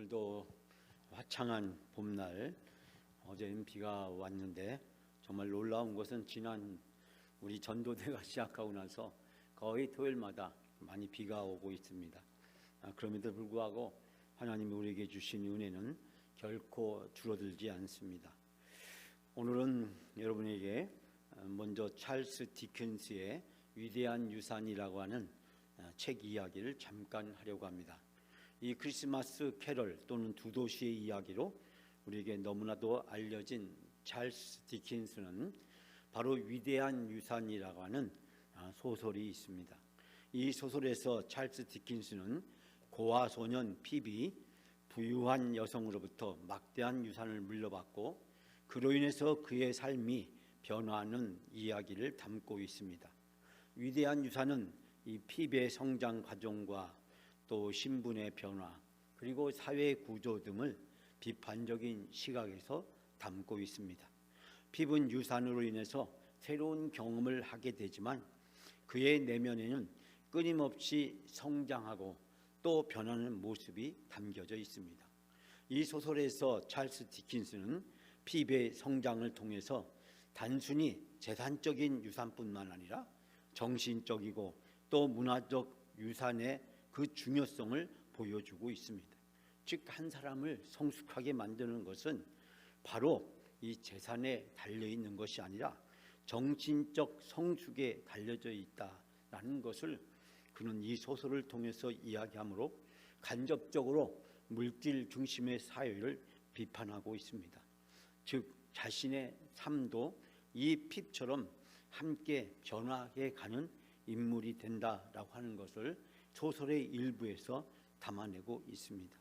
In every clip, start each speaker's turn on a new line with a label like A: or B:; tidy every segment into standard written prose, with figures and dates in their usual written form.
A: 오늘도 화창한 봄날, 어제는 비가 왔는데 정말 놀라운 것은 지난 우리 전도대가 시작하고 나서 거의 토요일마다 많이 비가 오고 있습니다. 그럼에도 불구하고 하나님이 우리에게 주신 은혜는 결코 줄어들지 않습니다. 오늘은 여러분에게 먼저 찰스 디킨스의 위대한 유산이라고 하는 책 이야기를 잠깐 하려고 합니다. 이 크리스마스 캐럴 또는 두 도시의 이야기로 우리에게 너무나도 알려진 찰스 디킨스는 바로 위대한 유산이라고 하는 소설이 있습니다. 이 소설에서 찰스 디킨스는 고아 소년 피비, 부유한 여성으로부터 막대한 유산을 물려받고 그로 인해서 그의 삶이 변화하는 이야기를 담고 있습니다. 위대한 유산은 이 피비의 성장 과정과 또 신분의 변화 그리고 사회 구조 등을 비판적인 시각에서 담고 있습니다. 피비는 유산으로 인해서 새로운 경험을 하게 되지만 그의 내면에는 끊임없이 성장하고 또 변하는 모습이 담겨져 있습니다. 이 소설에서 찰스 디킨스는 피비의 성장을 통해서 단순히 재산적인 유산뿐만 아니라 정신적이고 또 문화적 유산의 그 중요성을 보여주고 있습니다. 즉, 한 사람을 성숙하게 만드는 것은 바로 이 재산에 달려있는 것이 아니라 정신적 성숙에 달려져 있다라는 것을 그는 이 소설을 통해서 이야기하므로 간접적으로 물질 중심의 사회를 비판하고 있습니다. 즉, 자신의 삶도 이 핍처럼 함께 변화해 가는 인물이 된다라고 하는 것을 소설의 일부에서 담아내고 있습니다.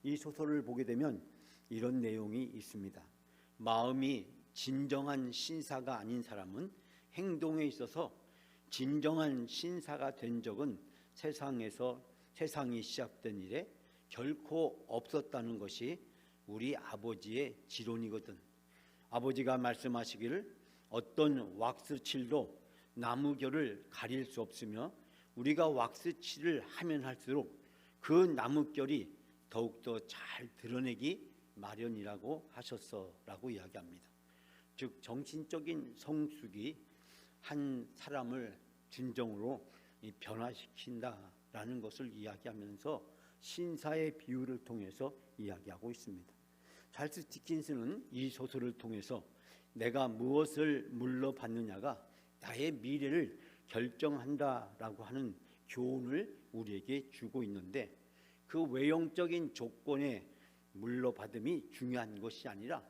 A: 이 소설을 보게 되면 이런 내용이 있습니다. 마음이 진정한 신사가 아닌 사람은 행동에 있어서 진정한 신사가 된 적은 세상이 시작된 이래 결코 없었다는 것이 우리 아버지의 지론이거든. 아버지가 말씀하시기를 어떤 왁스칠도 나무결을 가릴 수 없으며 우리가 왁스칠을 하면 할수록 그 나무결이 더욱더 잘 드러내기 마련이라고 하셨어라고 이야기합니다. 즉, 정신적인 성숙이 한 사람을 진정으로 변화시킨다라는 것을 이야기하면서 신사의 비유를 통해서 이야기하고 있습니다. 찰스 디킨스는 이 소설을 통해서 내가 무엇을 물러받느냐가 나의 미래를 결정한다라고 하는 교훈을 우리에게 주고 있는데, 그 외형적인 조건의 물러받음이 중요한 것이 아니라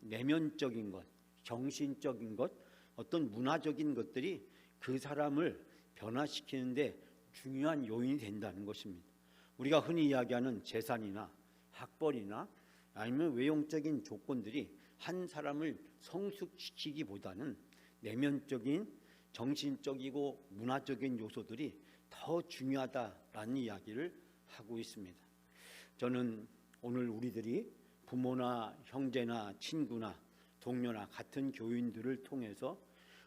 A: 내면적인 것, 정신적인 것, 어떤 문화적인 것들이 그 사람을 변화시키는데 중요한 요인이 된다는 것입니다. 우리가 흔히 이야기하는 재산이나 학벌이나 아니면 외형적인 조건들이 한 사람을 성숙시키기보다는 내면적인 정신적이고 문화적인 요소들이 더 중요하다라는 이야기를 하고 있습니다. 저는 오늘 우리들이 부모나 형제나 친구나 동료나 같은 교인들을 통해서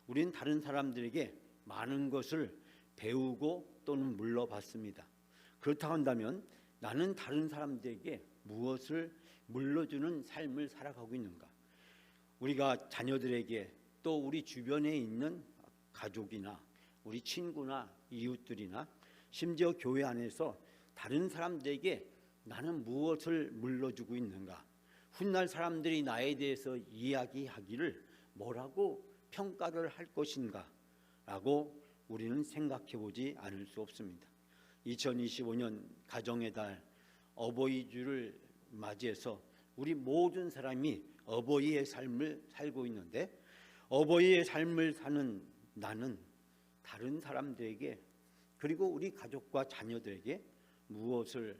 A: 우리는 다른 사람들에게 많은 것을 배우고 또는 물러받습니다. 그렇다고 한다면 나는 다른 사람들에게 무엇을 물려주는 삶을 살아가고 있는가? 우리가 자녀들에게 또 우리 주변에 있는 가족이나 우리 친구나 이웃들이나 심지어 교회 안에서 다른 사람들에게 나는 무엇을 물려주고 있는가? 훗날 사람들이 나에 대해서 이야기하기를 뭐라고 평가를 할 것인가? 라고 우리는 생각해 보지 않을 수 없습니다. 2025년 가정의 달 어버이주를 맞이해서 우리 모든 사람이 어버이의 삶을 살고 있는데, 어버이의 삶을 사는 나는 다른 사람들에게 그리고 우리 가족과 자녀들에게 무엇을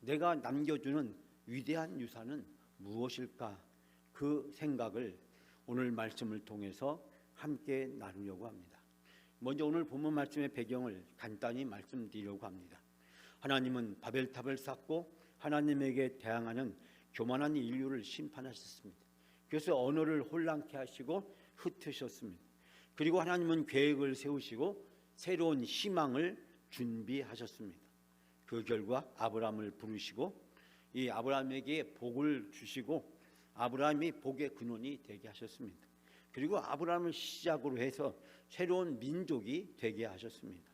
A: 내가 남겨주는 위대한 유산은 무엇일까? 그 생각을 오늘 말씀을 통해서 함께 나누려고 합니다. 먼저 오늘 본문 말씀의 배경을 간단히 말씀드리려고 합니다. 하나님은 바벨탑을 쌓고 하나님에게 대항하는 교만한 인류를 심판하셨습니다. 그래서 언어를 혼란케 하시고 흩으셨습니다. 그리고 하나님은 계획을 세우시고 새로운 희망을 준비하셨습니다. 그 결과 아브라함을 부르시고 이 아브라함에게 복을 주시고 아브라함이 복의 근원이 되게 하셨습니다. 그리고 아브라함을 시작으로 해서 새로운 민족이 되게 하셨습니다.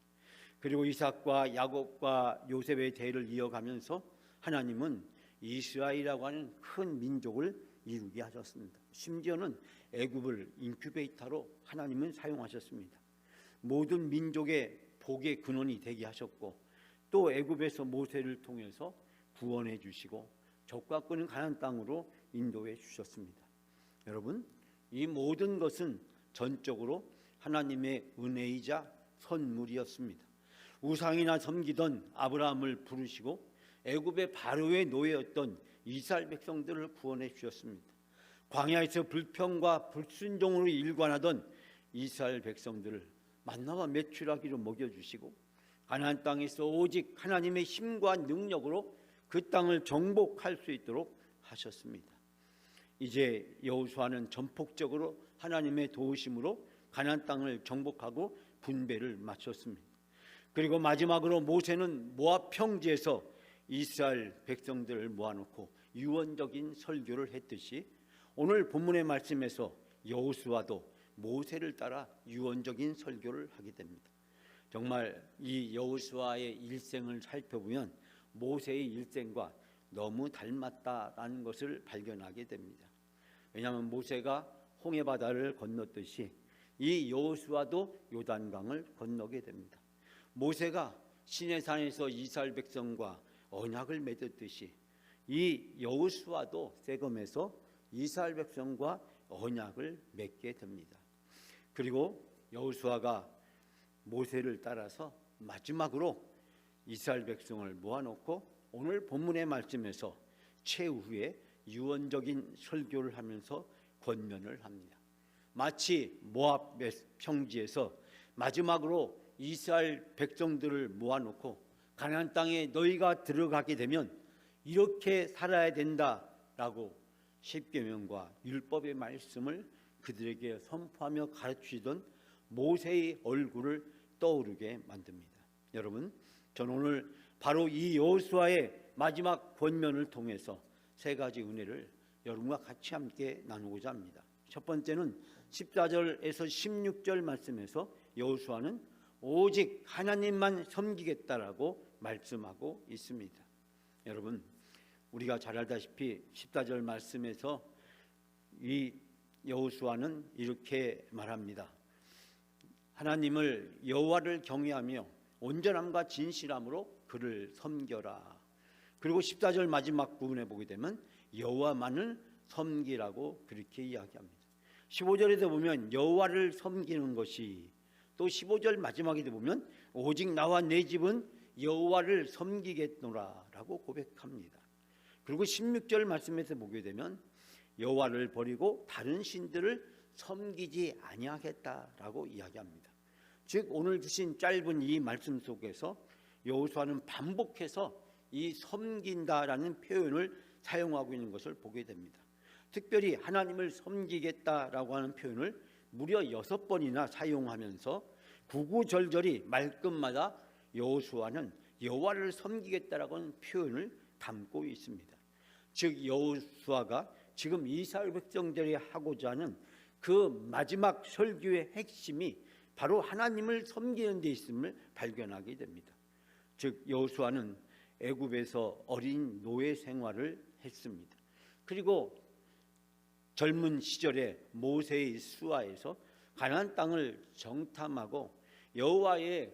A: 그리고 이삭과 야곱과 요셉의 대를 이어가면서 하나님은 이스라엘이라고 하는 큰 민족을 이루게 하셨습니다. 심지어는 애굽을 인큐베이터로 하나님은 사용하셨습니다. 모든 민족의 복의 근원이 되게 하셨고 또 애굽에서 모세를 통해서 구원해 주시고 적과 끄는 가나안 땅으로 인도해 주셨습니다. 여러분, 이 모든 것은 전적으로 하나님의 은혜이자 선물이었습니다. 우상이나 섬기던 아브라함을 부르시고 애굽의 바로의 노예였던 이스라엘 백성들을 구원해 주셨습니다. 광야에서 불평과 불순종으로 일관하던 이스라엘 백성들을 만나와 메추라기로 먹여주시고 가나안 땅에서 오직 하나님의 힘과 능력으로 그 땅을 정복할 수 있도록 하셨습니다. 이제 여호수아는 전폭적으로 하나님의 도우심으로 가나안 땅을 정복하고 분배를 마쳤습니다. 그리고 마지막으로 모세는 모압 평지에서 이스라엘 백성들을 모아놓고 유언적인 설교를 했듯이 오늘 본문의 말씀에서 여호수아도 모세를 따라 유언적인 설교를 하게 됩니다. 정말 이 여호수아의 일생을 살펴보면 모세의 일생과 너무 닮았다라는 것을 발견하게 됩니다. 왜냐하면 모세가 홍해바다를 건넜듯이 이 여호수아도 요단강을 건너게 됩니다. 모세가 시내산에서 이스라엘 백성과 언약을 맺었듯이 이 여호수아도 세겜에서 이스라엘 백성과 언약을 맺게 됩니다. 그리고 여호수아가 모세를 따라서 마지막으로 이스라엘 백성을 모아놓고 오늘 본문의 말씀에서 최후의 유언적인 설교를 하면서 권면을 합니다. 마치 모압 평지에서 마지막으로 이스라엘 백성들을 모아놓고 가나안 땅에 너희가 들어가게 되면 이렇게 살아야 된다라고 십계명과 율법의 말씀을 그들에게 선포하며 가르치던 모세의 얼굴을 떠오르게 만듭니다. 여러분, 저는 오늘 바로 이 여호수아의 마지막 권면을 통해서 세 가지 은혜를 여러분과 같이 함께 나누고자 합니다. 첫 번째는 14절에서 16절 말씀에서 여호수아는 오직 하나님만 섬기겠다라고 말씀하고 있습니다. 여러분, 우리가 잘 알다시피 14절 말씀에서 이 여호수아는 이렇게 말합니다. 하나님을 여호와를 경외하며 온전함과 진실함으로 그를 섬겨라. 그리고 14절 마지막 부분에 보게 되면 여호와만을 섬기라고 그렇게 이야기합니다. 15절에도 보면 여호와를 섬기는 것이, 또 15절 마지막에도 보면 오직 나와 내 집은 여호와를 섬기겠노라 라고 고백합니다. 그리고 16절 말씀에서 보게 되면 여호와를 버리고 다른 신들을 섬기지 아니하겠다라고 이야기합니다. 즉 오늘 주신 짧은 이 말씀 속에서 여호수아는 반복해서 이 섬긴다라는 표현을 사용하고 있는 것을 보게 됩니다. 특별히 하나님을 섬기겠다라고 하는 표현을 무려 6번이나 사용하면서 구구절절히 말끝마다 여호수아는 여호와를 섬기겠다라고 하는 표현을 담고 있습니다. 즉 여호수아가 지금 이스라엘 백성들이 하고자 하는 그 마지막 설교의 핵심이 바로 하나님을 섬기는 데 있음을 발견하게 됩니다. 즉 여호수아는 애굽에서 어린 노예 생활을 했습니다. 그리고 젊은 시절에 모세의 수하에서 가나안 땅을 정탐하고 여호와의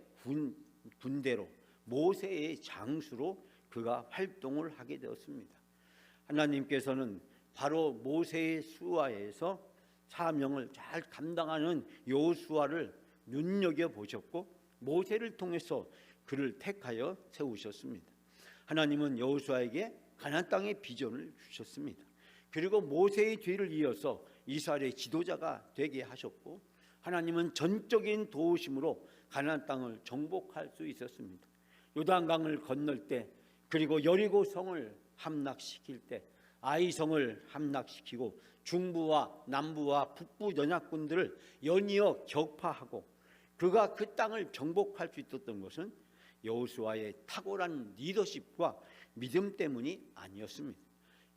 A: 군대로 모세의 장수로 그가 활동을 하게 되었습니다. 하나님께서는 바로 모세의 수하에서 사명을 잘 감당하는 여호수아를 눈여겨보셨고 모세를 통해서 그를 택하여 세우셨습니다. 하나님은 여호수아에게 가나안 땅의 비전을 주셨습니다. 그리고 모세의 뒤를 이어서 이스라엘의 지도자가 되게 하셨고 하나님은 전적인 도우심으로 가나안 땅을 정복할 수 있었습니다. 요단강을 건널 때, 그리고 여리고 성을 함락시킬 때 아이성을 함락시키고 중부와 남부와 북부 연합군들을 연이어 격파하고 그가 그 땅을 정복할 수 있었던 것은 여호수아의 탁월한 리더십과 믿음 때문이 아니었습니다.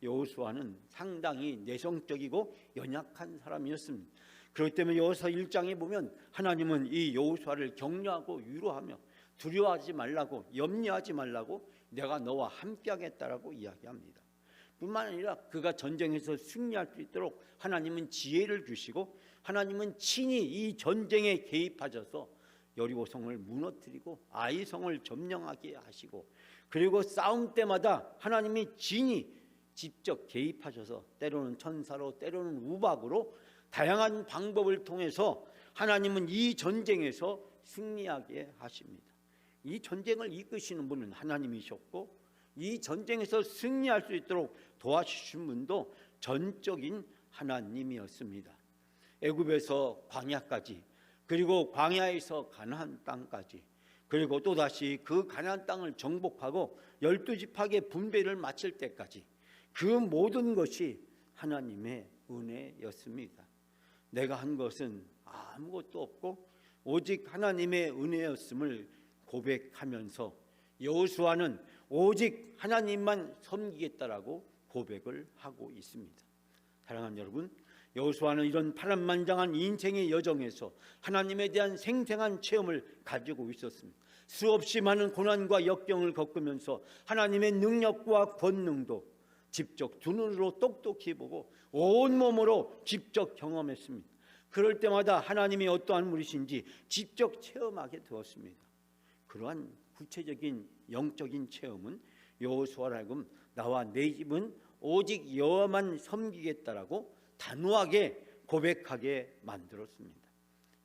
A: 여호수아는 상당히 내성적이고 연약한 사람이었습니다. 그렇기 때문에 여호수아 1장에 보면 하나님은 이 여호수아를 격려하고 위로하며 두려워하지 말라고, 염려하지 말라고, 내가 너와 함께하겠다라고 이야기합니다. 뿐만 아니라 그가 전쟁에서 승리할 수 있도록 하나님은 지혜를 주시고 하나님은 친히 이 전쟁에 개입하셔서 여리고성을 무너뜨리고 아이성을 점령하게 하시고, 그리고 싸움 때마다 하나님이 친히 직접 개입하셔서 때로는 천사로 때로는 우박으로 다양한 방법을 통해서 하나님은 이 전쟁에서 승리하게 하십니다. 이 전쟁을 이끄시는 분은 하나님이셨고 이 전쟁에서 승리할 수 있도록 도와주신 분도 전적인 하나님이었습니다. 애굽에서 광야까지, 그리고 광야에서 가나안 땅까지, 그리고 또다시 그 가나안 땅을 정복하고 12지파의 분배를 마칠 때까지 그 모든 것이 하나님의 은혜였습니다. 내가 한 것은 아무것도 없고 오직 하나님의 은혜였음을 고백하면서 여호수아는 오직 하나님만 섬기겠다라고 고백을 하고 있습니다. 사랑하는 여러분, 여호수아는 이런 파란만장한 인생의 여정에서 하나님에 대한 생생한 체험을 가지고 있었습니다. 수없이 많은 고난과 역경을 겪으면서 하나님의 능력과 권능도 직접 두 눈으로 똑똑히 보고 온몸으로 직접 경험했습니다. 그럴 때마다 하나님이 어떠한 분이신지 직접 체험하게 되었습니다. 그러한 구체적인 영적인 체험은 여호수아로 하여금 나와 내 집은 오직 여호와만 섬기겠다라고 단호하게 고백하게 만들었습니다.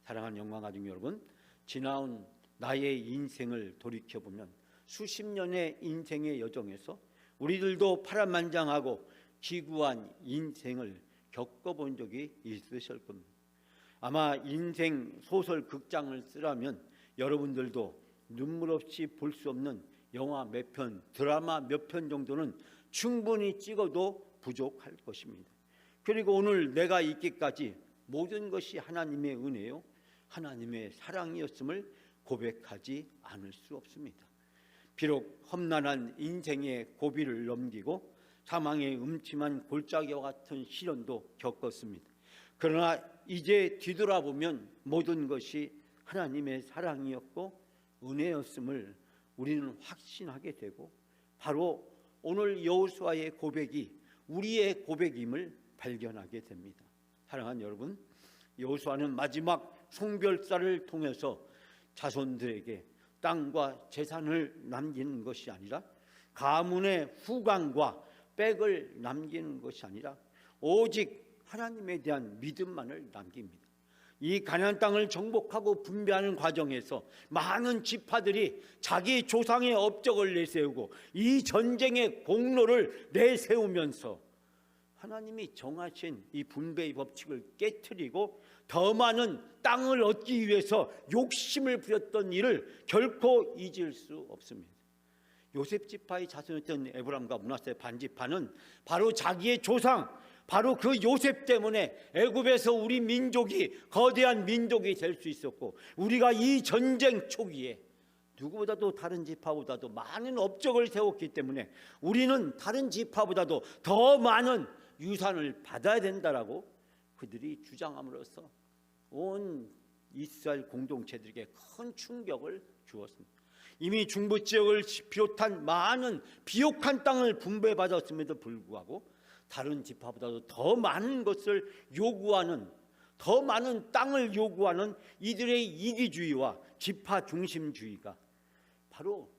A: 사랑하는 영광가족 여러분, 지나온 나의 인생을 돌이켜보면 수십 년의 인생의 여정에서 우리들도 파란만장하고 기구한 인생을 겪어본 적이 있으실 겁니다. 아마 인생 소설 극장을 쓰라면 여러분들도 눈물 없이 볼 수 없는 영화 몇 편, 드라마 몇 편 정도는 충분히 찍어도 부족할 것입니다. 그리고 오늘 내가 있기까지 모든 것이 하나님의 은혜요, 하나님의 사랑이었음을 고백하지 않을 수 없습니다. 비록 험난한 인생의 고비를 넘기고 사망의 음침한 골짜기와 같은 시련도 겪었습니다. 그러나 이제 뒤돌아보면 모든 것이 하나님의 사랑이었고 은혜였음을 우리는 확신하게 되고, 바로 오늘 여호수아의 고백이 우리의 고백임을 발견하게 됩니다. 사랑하는 여러분, 여호수아는 마지막 송별사를 통해서 자손들에게 땅과 재산을 남기는 것이 아니라, 가문의 후광과 백을 남기는 것이 아니라 오직 하나님에 대한 믿음만을 남깁니다. 이 가나안 땅을 정복하고 분배하는 과정에서 많은 지파들이 자기 조상의 업적을 내세우고 이 전쟁의 공로를 내세우면서 하나님이 정하신 이 분배의 법칙을 깨트리고 더 많은 땅을 얻기 위해서 욕심을 부렸던 일을 결코 잊을 수 없습니다. 요셉 지파의 자손이었던 에브람과 므낫세 반지파는 바로 자기의 조상, 바로 그 요셉 때문에 애굽에서 우리 민족이 거대한 민족이 될 수 있었고, 우리가 이 전쟁 초기에 누구보다도 다른 지파보다도 많은 업적을 세웠기 때문에 우리는 다른 지파보다도 더 많은 유산을 받아야 된다라고 그들이 주장함으로써 온 이스라엘 공동체들에게 큰 충격을 주었습니다. 이미 중부 지역을 비롯한 많은 비옥한 땅을 분배받았음에도 불구하고 다른 지파보다도 더 많은 것을 요구하는, 더 많은 땅을 요구하는 이들의 이기주의와 지파 중심주의가 바로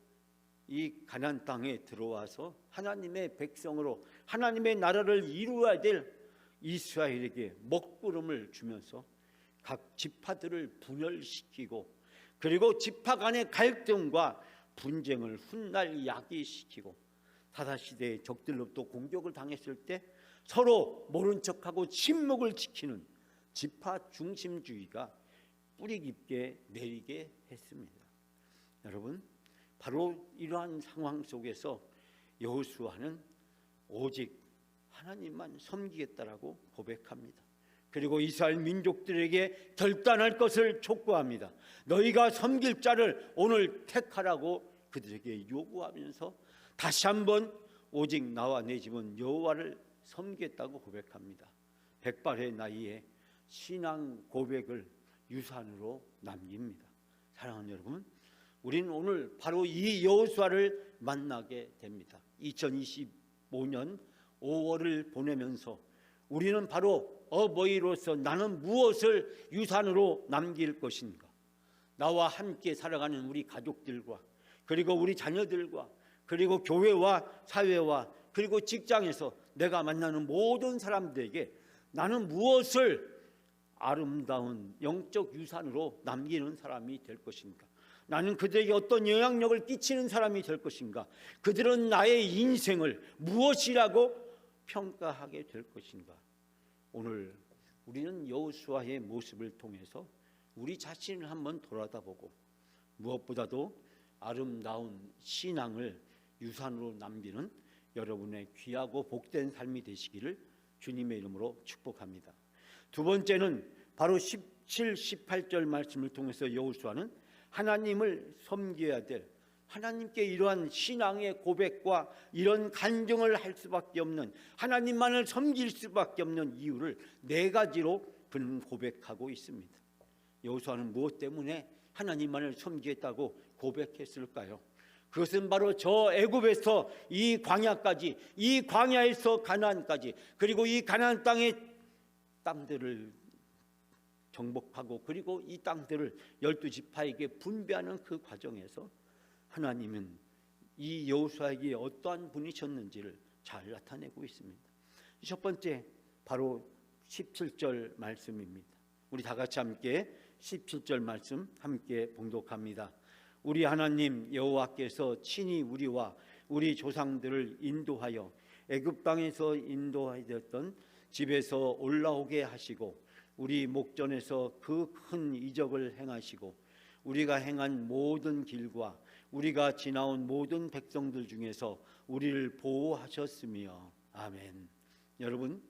A: 이 가나안 땅에 들어와서 하나님의 백성으로 하나님의 나라를 이루어야 될 이스라엘에게 먹구름을 주면서 각 지파들을 분열시키고, 그리고 지파 간의 갈등과 분쟁을 훗날 야기시키고, 사사시대의 적들로부터 공격을 당했을 때 서로 모른 척하고 침묵을 지키는 지파 중심주의가 뿌리 깊게 내리게 했습니다. 여러분, 바로 이러한 상황 속에서 여호수아는 오직 하나님만 섬기겠다라고 고백합니다. 그리고 이스라엘 민족들에게 결단할 것을 촉구합니다. 너희가 섬길 자를 오늘 택하라고 그들에게 요구하면서 다시 한번 오직 나와 내 집은 여호와를 섬기겠다고 고백합니다. 백발의 나이에 신앙 고백을 유산으로 남깁니다. 사랑하는 여러분, 우리는 오늘 바로 이 여호수아를 만나게 됩니다. 2025년 5월을 보내면서 우리는 바로 어버이로서 나는 무엇을 유산으로 남길 것인가, 나와 함께 살아가는 우리 가족들과 그리고 우리 자녀들과 그리고 교회와 사회와 그리고 직장에서 내가 만나는 모든 사람들에게 나는 무엇을 아름다운 영적 유산으로 남기는 사람이 될 것인가, 나는 그들에게 어떤 영향력을 끼치는 사람이 될 것인가, 그들은 나의 인생을 무엇이라고 평가하게 될 것인가. 오늘 우리는 여호수아의 모습을 통해서 우리 자신을 한번 돌아다보고 무엇보다도 아름다운 신앙을 유산으로 남기는 여러분의 귀하고 복된 삶이 되시기를 주님의 이름으로 축복합니다. 두 번째는 바로 17, 18절 말씀을 통해서 여호수아는 하나님을 섬겨야 될, 하나님께 이러한 신앙의 고백과 이런 간증을 할 수밖에 없는, 하나님만을 섬길 수밖에 없는 이유를 네 가지로 그는 고백하고 있습니다. 여호수아는 무엇 때문에 하나님만을 섬기겠다고 고백했을까요? 그것은 바로 저 애굽에서 이 광야까지, 이 광야에서 가나안까지, 그리고 이 가나안 땅의 땅들을 정복하고 그리고 이 땅들을 12지파에게 분배하는 그 과정에서 하나님은 이 여호수아에게 어떠한 분이셨는지를 잘 나타내고 있습니다. 첫 번째 바로 17절 말씀입니다. 우리 다 같이 함께 17절 말씀 함께 봉독합니다. 우리 하나님 여호와께서 친히 우리와 우리 조상들을 인도하여 애굽 땅에서 인도하였던 집에서 올라오게 하시고 우리 목전에서 그 큰 이적을 행하시고 우리가 행한 모든 길과 우리가 지나온 모든 백성들 중에서 우리를 보호하셨으며. 아멘. 여러분,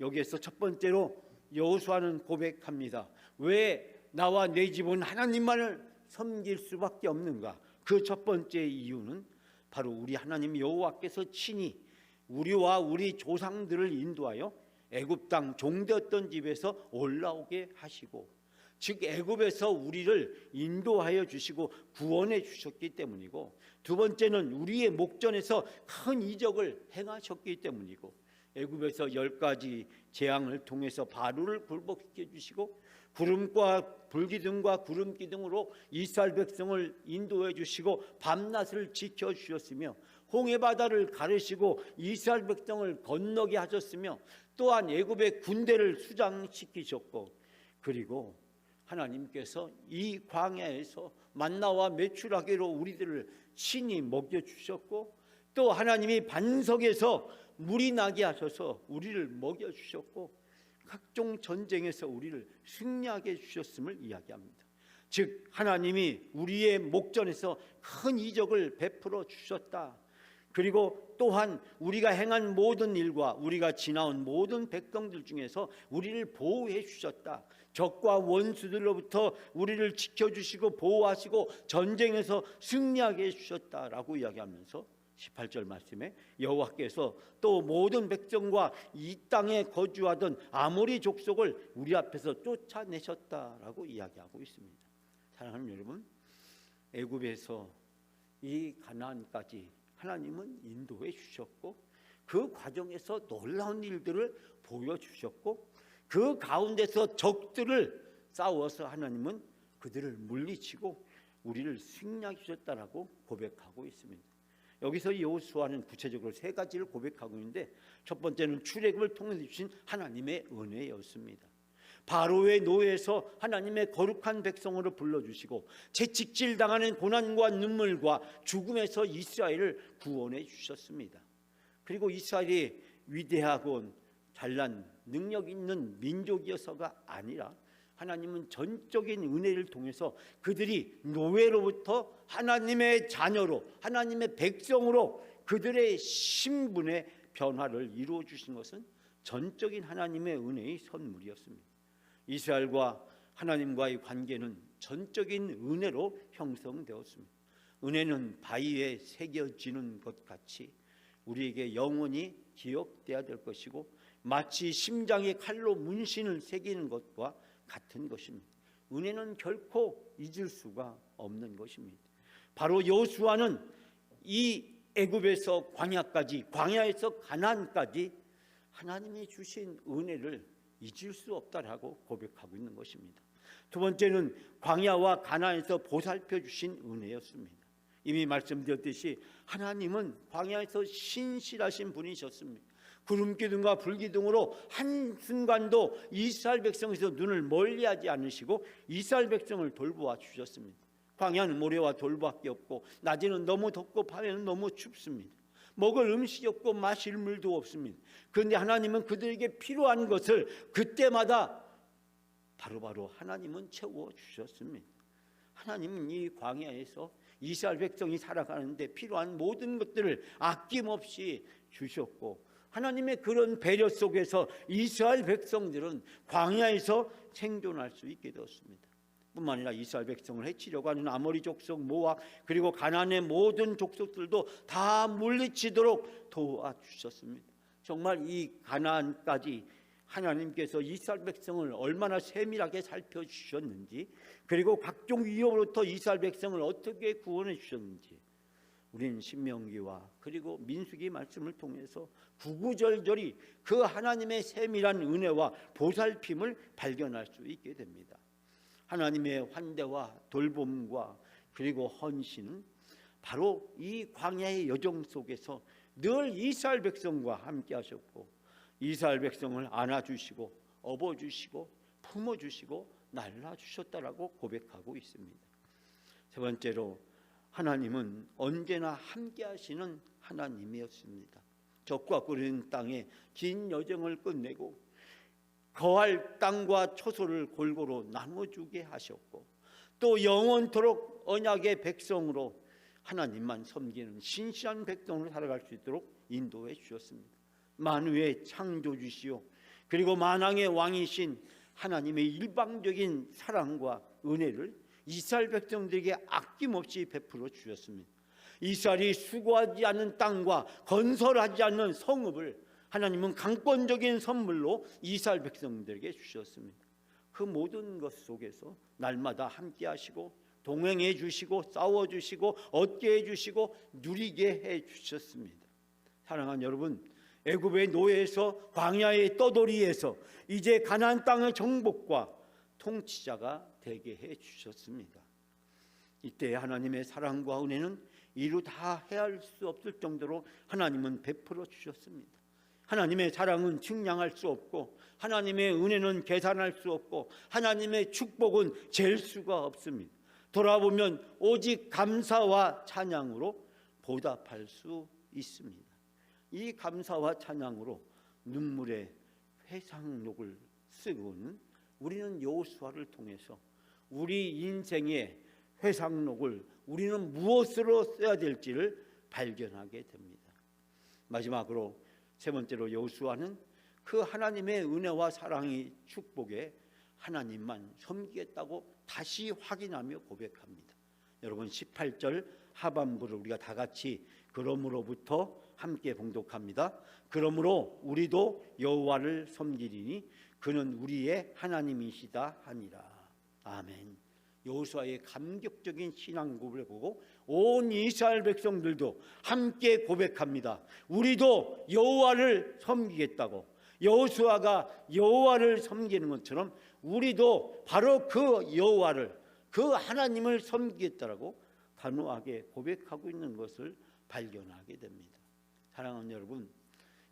A: 여기에서 첫 번째로 여호수아는 고백합니다. 왜 나와 내 집은 하나님만을 섬길 수밖에 없는가? 그 첫 번째 이유는 바로 우리 하나님 여호와께서 친히 우리와 우리 조상들을 인도하여 애굽 땅 종되었던 집에서 올라오게 하시고, 즉 애굽에서 우리를 인도하여 주시고 구원해 주셨기 때문이고, 두 번째는 우리의 목전에서 큰 이적을 행하셨기 때문이고, 애굽에서 10가지 재앙을 통해서 바로를 굴복시켜 주시고 구름과 불기둥과 구름기둥으로 이스라엘 백성을 인도해 주시고 밤낮을 지켜 주셨으며 홍해 바다를 가르시고 이스라엘 백성을 건너게 하셨으며 또한 애굽의 군대를 수장시키셨고, 그리고 하나님께서 이 광야에서 만나와 메추라기로 우리들을 친히 먹여주셨고, 또 하나님이 반석에서 물이 나게 하셔서 우리를 먹여주셨고 각종 전쟁에서 우리를 승리하게 해주셨음을 이야기합니다. 즉 하나님이 우리의 목전에서 큰 이적을 베풀어 주셨다. 그리고 또한 우리가 행한 모든 일과 우리가 지나온 모든 백성들 중에서 우리를 보호해 주셨다. 적과 원수들로부터 우리를 지켜주시고 보호하시고 전쟁에서 승리하게 해주셨다라고 이야기하면서 18절 말씀에 여호와께서 또 모든 백성과 이 땅에 거주하던 아모리 족속을 우리 앞에서 쫓아내셨다라고 이야기하고 있습니다. 사랑하는 여러분, 애굽에서 이 가나안까지 하나님은 인도해 주셨고 그 과정에서 놀라운 일들을 보여주셨고 그 가운데서 적들을 싸워서 하나님은 그들을 물리치고 우리를 승리하게 주셨다라고 고백하고 있습니다. 여기서 여호수아는 구체적으로 세 가지를 고백하고 있는데, 첫 번째는 출애굽을 통해 주신 하나님의 은혜였습니다. 바로의 노예에서 하나님의 거룩한 백성으로 불러주시고 채찍질 당하는 고난과 눈물과 죽음에서 이스라엘을 구원해 주셨습니다. 그리고 이스라엘이 위대하고 잘난 능력 있는 민족이어서가 아니라 하나님은 전적인 은혜를 통해서 그들이 노예로부터 하나님의 자녀로, 하나님의 백성으로 그들의 신분의 변화를 이루어 주신 것은 전적인 하나님의 은혜의 선물이었습니다. 이스라엘과 하나님과의 관계는 전적인 은혜로 형성되었습니다. 은혜는 바위에 새겨지는 것 같이 우리에게 영원히 기억돼야 될 것이고 마치 심장에 칼로 문신을 새기는 것과 같은 것입니다. 은혜는 결코 잊을 수가 없는 것입니다. 바로 여호수아는 이 애굽에서 광야까지, 광야에서 가나안까지 하나님이 주신 은혜를 잊을 수 없다라고 고백하고 있는 것입니다. 두 번째는 광야와 가나안에서 보살펴 주신 은혜였습니다. 이미 말씀드렸듯이 하나님은 광야에서 신실하신 분이셨습니다. 구름 기둥과 불 기둥으로 한순간도 이스라엘 백성에서 눈을 멀리하지 않으시고 이스라엘 백성을 돌보아 주셨습니다. 광야는 모래와 돌밖에 없고 낮에는 너무 덥고 밤에는 너무 춥습니다. 먹을 음식이 없고 마실 물도 없습니다. 그런데 하나님은 그들에게 필요한 것을 그때마다 바로바로 하나님은 채워주셨습니다. 하나님은 이 광야에서 이스라엘 백성이 살아가는데 필요한 모든 것들을 아낌없이 주셨고 하나님의 그런 배려 속에서 이스라엘 백성들은 광야에서 생존할 수 있게 되었습니다. 뿐만 아니라 이스라엘 백성을 해치려고 하는 아모리 족속, 모압 그리고 가나안의 모든 족속들도 다 물리치도록 도와주셨습니다. 정말 이 가나안까지 하나님께서 이스라엘 백성을 얼마나 세밀하게 살펴주셨는지 그리고 각종 위협으로부터 이스라엘 백성을 어떻게 구원해 주셨는지 우리는 신명기와 그리고 민수기 말씀을 통해서 구구절절히 그 하나님의 세밀한 은혜와 보살핌을 발견할 수 있게 됩니다. 하나님의 환대와 돌봄과 그리고 헌신은 바로 이 광야의 여정 속에서 늘 이스라엘 백성과 함께 하셨고 이스라엘 백성을 안아주시고 업어주시고 품어주시고 날라주셨다라고 고백하고 있습니다. 세 번째로 하나님은 언제나 함께 하시는 하나님이었습니다. 적과 꿀린 땅에 긴 여정을 끝내고 거할 땅과 초소를 골고루 나눠주게 하셨고 또 영원토록 언약의 백성으로 하나님만 섬기는 신실한 백성으로 살아갈 수 있도록 인도해 주셨습니다. 만유의 창조주시오 그리고 만왕의 왕이신 하나님의 일방적인 사랑과 은혜를 이스라엘 백성들에게 아낌없이 베풀어 주셨습니다. 이스라엘이 수고하지 않는 땅과 건설하지 않는 성읍을 하나님은 강권적인 선물로 이스라엘 백성들에게 주셨습니다. 그 모든 것 속에서 날마다 함께 하시고 동행해 주시고 싸워 주시고 얻게 해 주시고 누리게 해 주셨습니다. 사랑하는 여러분, 애굽의 노예에서 광야의 떠돌이에서 이제 가나안 땅의 정복과 통치자가 되게 해 주셨습니다. 이때 하나님의 사랑과 은혜는 이루 다 헤아릴 수 없을 정도로 하나님은 베풀어 주셨습니다. 하나님의 사랑은 측량할 수 없고 하나님의 은혜는 계산할 수 없고 하나님의 축복은 잴 수가 없습니다. 돌아보면 오직 감사와 찬양으로 보답할 수 있습니다. 이 감사와 찬양으로 눈물의 회상록을 쓰고는 우리는 여호수아를 통해서 우리 인생의 회상록을 우리는 무엇으로 써야 될지를 발견하게 됩니다. 마지막으로 세 번째로 여호수아는 그 하나님의 은혜와 사랑이 축복에 하나님만 섬기겠다고 다시 확인하며 고백합니다. 여러분 18절 하반부를 우리가 다 같이 그러므로부터 함께 봉독합니다. 그러므로 우리도 여호와를 섬기리니 그는 우리의 하나님이시다 하니라. 아멘. 여호수아의 감격적인 신앙 고백을 보고 온 이스라엘 백성들도 함께 고백합니다. 우리도 여호와를 섬기겠다고. 여호수아가 여호와를 섬기는 것처럼 우리도 바로 그 여호와를, 그 하나님을 섬기겠다라고 단호하게 고백하고 있는 것을 발견하게 됩니다. 사랑하는 여러분,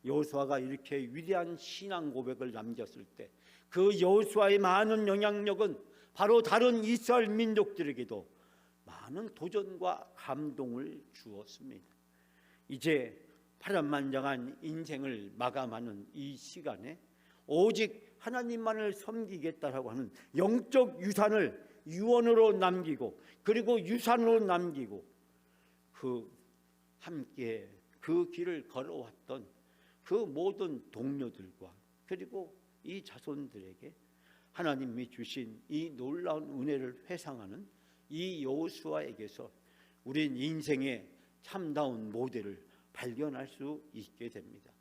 A: 여호수아가 이렇게 위대한 신앙 고백을 남겼을 때 그 여호수아의 많은 영향력은 바로 다른 이스라엘 민족들에게도 많은 도전과 감동을 주었습니다. 이제 파란만장한 인생을 마감하는 이 시간에 오직 하나님만을 섬기겠다라고 하는 영적 유산을 유언으로 남기고 그리고 유산으로 남기고 그 함께 그 길을 걸어왔던 그 모든 동료들과 그리고 이 자손들에게 하나님이 주신 이 놀라운 은혜를 회상하는 이 여호수아에게서 우린 인생의 참다운 모델을 발견할 수 있게 됩니다.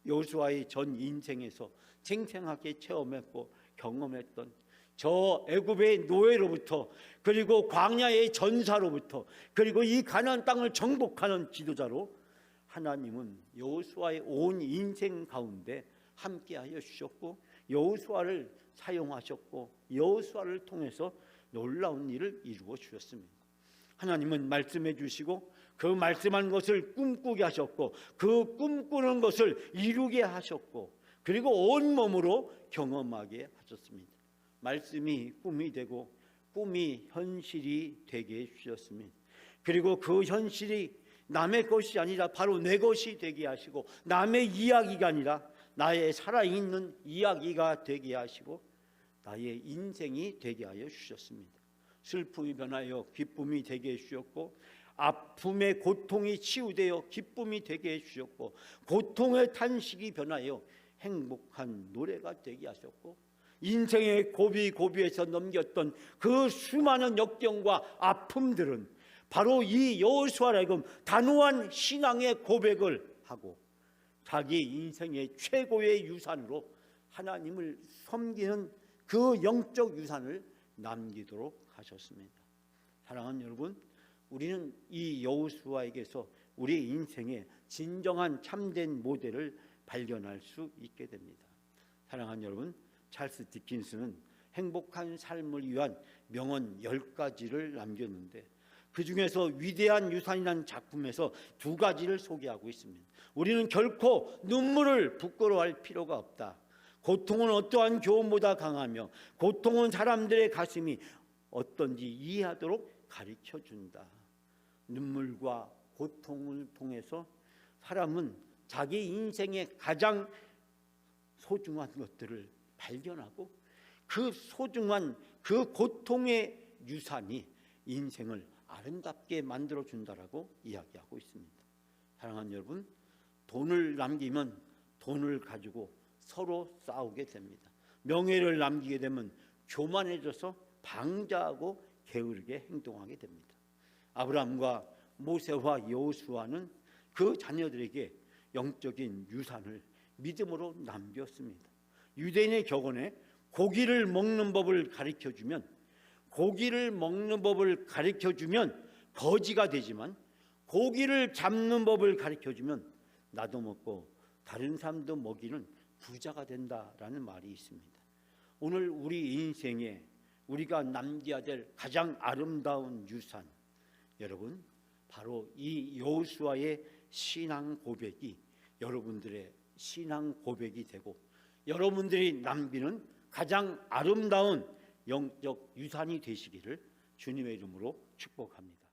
A: 여호수아의 전 인생에서 생생하게 체험했고 경험했던 저 애굽의 노예로부터, 그리고 광야의 전사로부터, 그리고 이 가나안 땅을 정복하는 지도자로 하나님은 여호수아의 온 인생 가운데 함께하여 주셨고, 여호수아를 사용하셨고, 여호수아를 통해서 놀라운 일을 이루어 주셨습니다. 하나님은 말씀해 주시고 그 말씀한 것을 꿈꾸게 하셨고, 그 꿈꾸는 것을 이루게 하셨고, 그리고 온몸으로 경험하게 하셨습니다. 말씀이 꿈이 되고 꿈이 현실이 되게 해주셨습니다. 그리고 그 현실이 남의 것이 아니라 바로 내 것이 되게 하시고, 남의 이야기가 아니라 나의 살아있는 이야기가 되게 하시고, 나의 인생이 되게 하여 주셨습니다. 슬픔이 변하여 기쁨이 되게 해주셨고, 아픔의 고통이 치유되어 기쁨이 되게 해주셨고, 고통의 탄식이 변하여 행복한 노래가 되게 하셨고, 인생의 고비고비에서 넘겼던 그 수많은 역경과 아픔들은 바로 이 여호수아라 하여금 단호한 신앙의 고백을 하고 자기 인생의 최고의 유산으로 하나님을 섬기는 그 영적 유산을 남기도록 하셨습니다. 사랑하는 여러분, 우리는 이 여호수아에게서 우리 인생의 진정한 참된 모델을 발견할 수 있게 됩니다. 사랑하는 여러분, 찰스 디킨스는 행복한 삶을 위한 명언 10가지를 남겼는데, 그 중에서 위대한 유산이라는 작품에서 2가지를 소개하고 있습니다. 우리는 결코 눈물을 부끄러워할 필요가 없다. 고통은 어떠한 교훈보다 강하며 고통은 사람들의 가슴이 어떤지 이해하도록 가르쳐준다. 눈물과 고통을 통해서 사람은 자기 인생의 가장 소중한 것들을 발견하고, 그 소중한 그 고통의 유산이 인생을 아름답게 만들어준다라고 이야기하고 있습니다. 사랑하는 여러분, 돈을 남기면 돈을 가지고 서로 싸우게 됩니다. 명예를 남기게 되면 교만해져서 방자하고 게으르게 행동하게 됩니다. 아브라함과 모세와 여호수아는 그 자녀들에게 영적인 유산을 믿음으로 남겼습니다. 유대인의 격언에 고기를 먹는 법을 가르쳐주면 거지가 되지만, 고기를 잡는 법을 가르쳐주면 나도 먹고 다른 사람도 먹이는 부자가 된다라는 말이 있습니다. 오늘 우리 인생에 우리가 남겨야 될 가장 아름다운 유산, 여러분, 바로 이 여호수아의 신앙 고백이 여러분들의 신앙 고백이 되고, 여러분들이 남기는 가장 아름다운 영적 유산이 되시기를 주님의 이름으로 축복합니다.